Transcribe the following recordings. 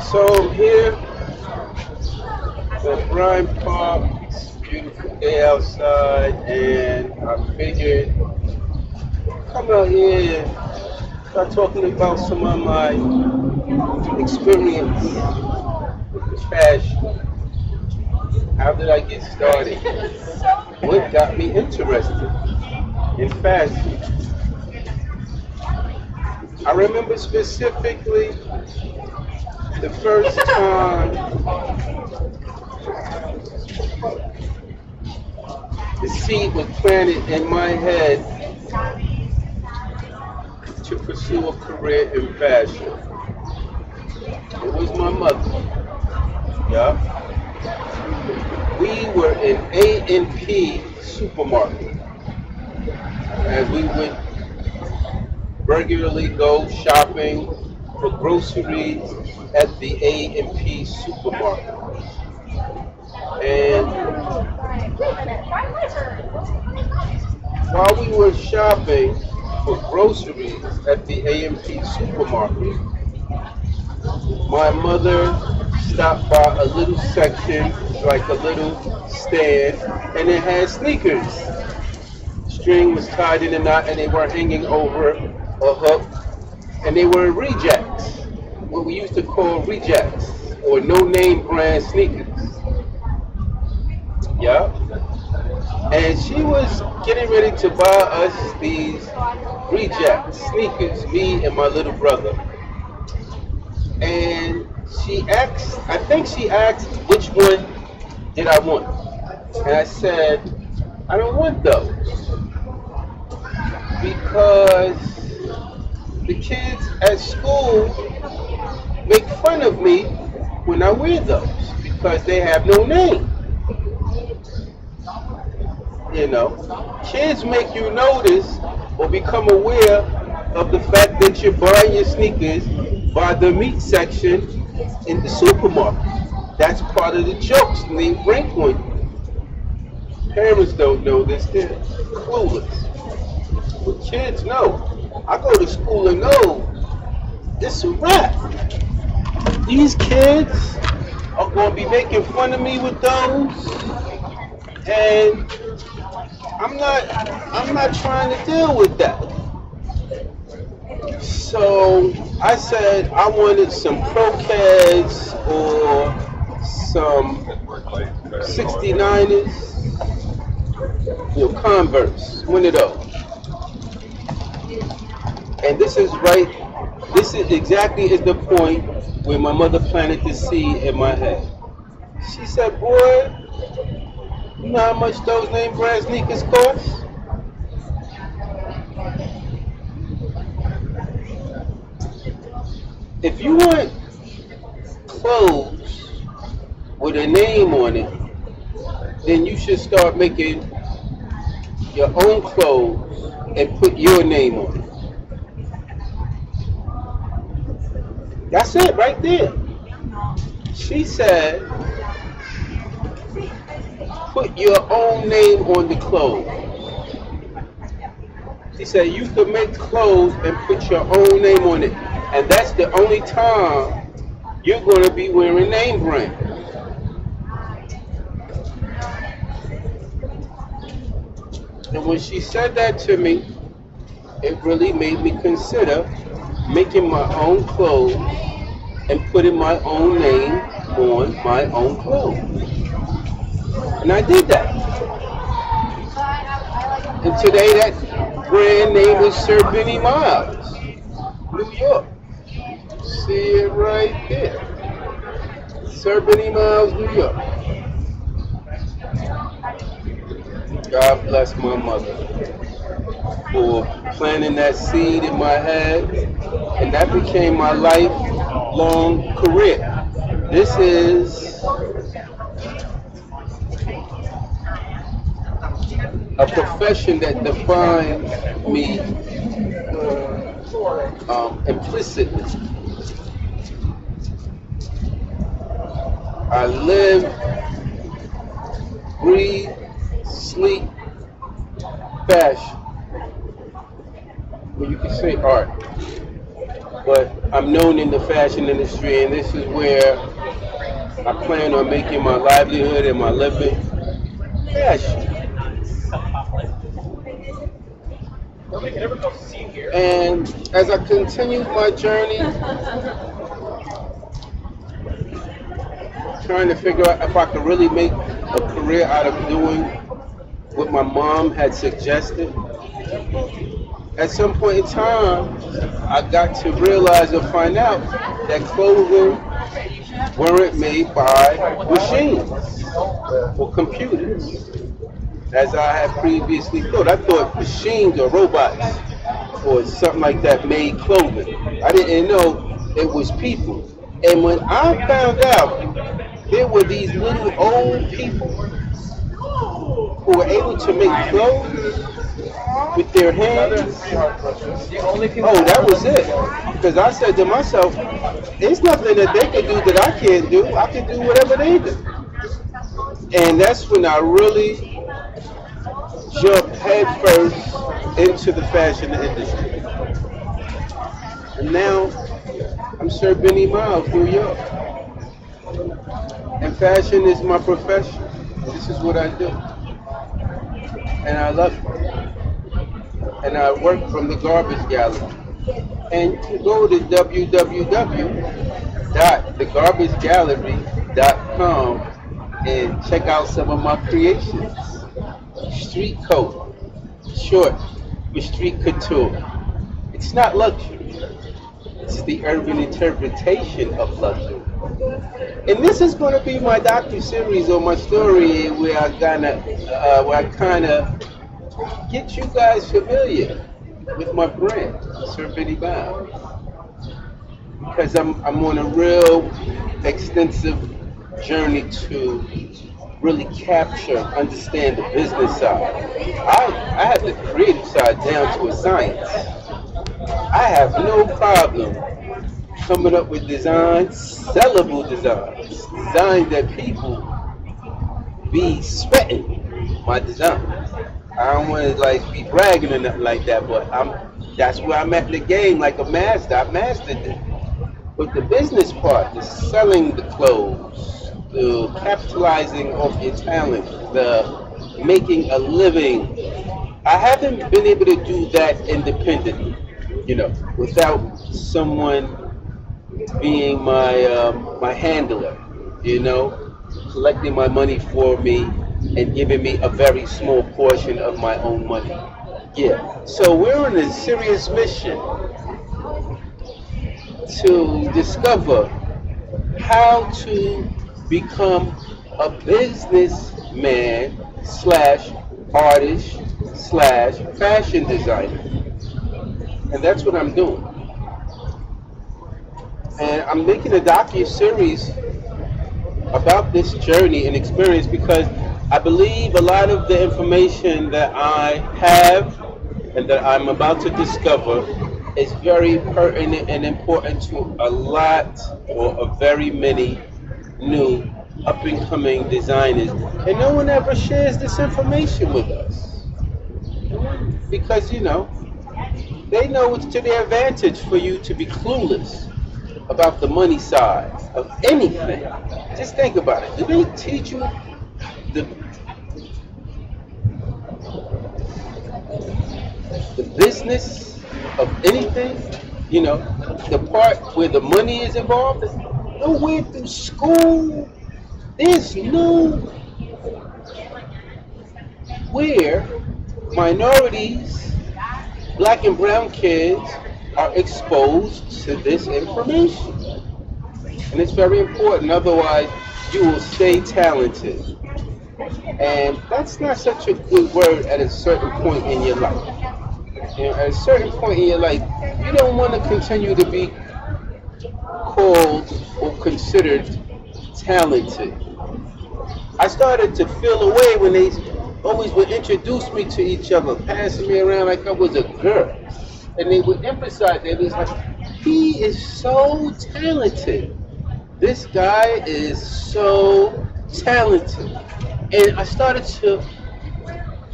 So here at Bryant Park, it's a beautiful day outside, and I figured come out here and start talking about some of my experience with fashion. How did I get started? What got me interested in fashion? I remember specifically the first time the seed was planted in my head to pursue a career in fashion. It was my mother. Yeah. We were in A&P supermarket as we would regularly go shopping for groceries at the A&P supermarket. And while we were shopping for groceries at the A&P supermarket, my mother stopped by a little section, like a little stand, and it had sneakers. String was tied in a knot and they were hanging over a hook, and they were rejects, what we used to call rejects, or no-name brand sneakers. Yeah. And she was getting ready to buy us these reject sneakers, me and my little brother. And she asked, I think she asked which one did I want. And I said, I don't want those because the kids at school make fun of me when I wear those because they have no name. You know, kids make you notice or become aware of the fact that you're buying your sneakers by the meat section in the supermarket. That's part of the jokes and they rank on you. Parents don't know this, they're clueless. But kids know. I go to school and know it's a wrap. These kids are going to be making fun of me with those, and I'm not trying to deal with that. So I said I wanted some Pro-Cats or some 69ers or Converse, one of those. And this is exactly is the point where my mother planted the seed in my head. She said, boy, you know how much those name brand sneakers cost? If you want clothes with a name on it, then you should start making your own clothes and put your name on it. That's it right there. She said, put your own name on the clothes. She said, you can make clothes and put your own name on it. And that's the only time you're going to be wearing name brand. And when she said that to me, it really made me consider making my own clothes and putting my own name on my own clothes. And I did that. And today that brand name is Sir Benny Miles, New York. See it right there. Sir Benny Miles, New York. God bless my mother for planting that seed in my head, and that became my lifelong career. This is a profession that defines me implicitly. I live, breathe, sleep, fashion. Well, you can say art. but I'm known in the fashion industry, and this is where I plan on making my livelihood and my living. Fashion. And as I continue my journey, trying to figure out if I could really make a career out of doing what my mom had suggested, at some point in time, I got to realize or find out that clothing weren't made by machines or computers, as I had previously thought. I thought machines or robots or something like that made clothing. I didn't know it was people. And when I found out there were these little old people who were able to make clothes with their hands, oh, that was it. Because I said to myself, there's nothing that they can do that I can't do. I can do whatever they do. And that's when I really jumped headfirst into the fashion industry. And now I'm Sir Benny Miles, New York. And fashion is my profession. This is what I do. And I love it. And I work from the garbage gallery. And you can go to www.thegarbagegallery.com and check out some of my creations. Street coat, short with street couture. It's not luxury. It's the urban interpretation of luxury. And this is going to be my docu-series or my story where I kind of get you guys familiar with my brand, Sir Benny Miles, because I'm on a real extensive journey to really capture, understand the business side. I have the creative side down to a science. I have no problem coming up with designs, sellable designs, designs that people be sweating my designs. I don't want to like be bragging or nothing like that, but that's where I'm at in the game, like a master. I mastered it. But the business part, the selling the clothes, the capitalizing off your talent, the making a living, I haven't been able to do that independently, without someone being my handler, collecting my money for me and giving me a very small portion of my own money. Yeah. So we're on a serious mission to discover how to become a businessman slash artist slash fashion designer. And that's what I'm doing. And I'm making a docu-series about this journey and experience because I believe a lot of the information that I have and that I'm about to discover is very pertinent and important to a lot or a very many new up and coming designers. And no one ever shares this information with us because, they know it's to their advantage for you to be clueless about the money side of anything. Just think about it. Do they teach you the business of anything? The part where the money is involved? Nowhere through school. There's no where minorities, black and brown kids are exposed to this information. And it's very important, otherwise you will stay talented. And that's not such a good word at a certain point in your life. At a certain point in your life, you don't want to continue to be called or considered talented. I started to feel away when they always would introduce me to each other, passing me around like I was a girl. And they would emphasize, they was like, he is so talented. This guy is so talented. And I started to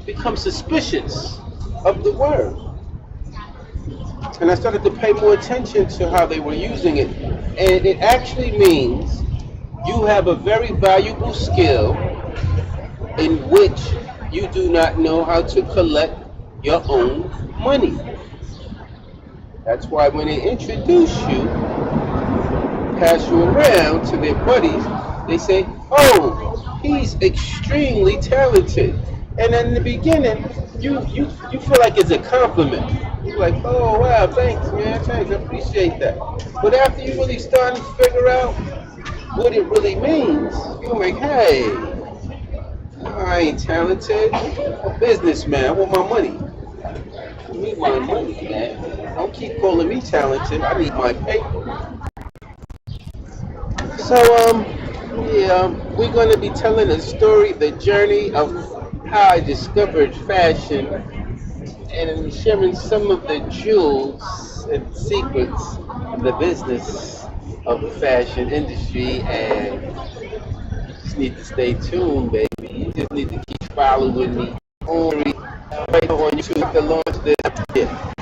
become suspicious of the word. And I started to pay more attention to how they were using it. And it actually means you have a very valuable skill in which you do not know how to collect your own money. That's why when they introduce you, pass you around to their buddies, they say, "Oh, he's extremely talented." And in the beginning, you feel like it's a compliment. You're like, "Oh wow, thanks, man, thanks, I appreciate that." But after you really start to figure out what it really means, you're like, "Hey, I ain't talented. I'm a businessman. I want my money. I need my money, man. Don't keep calling me talented. I need my paper." So, yeah, we're going to be telling a story, the journey of how I discovered fashion and sharing some of the jewels and secrets of the business of the fashion industry. And you just need to stay tuned, baby. You just need to keep following me on right on YouTube to launch this. Yeah.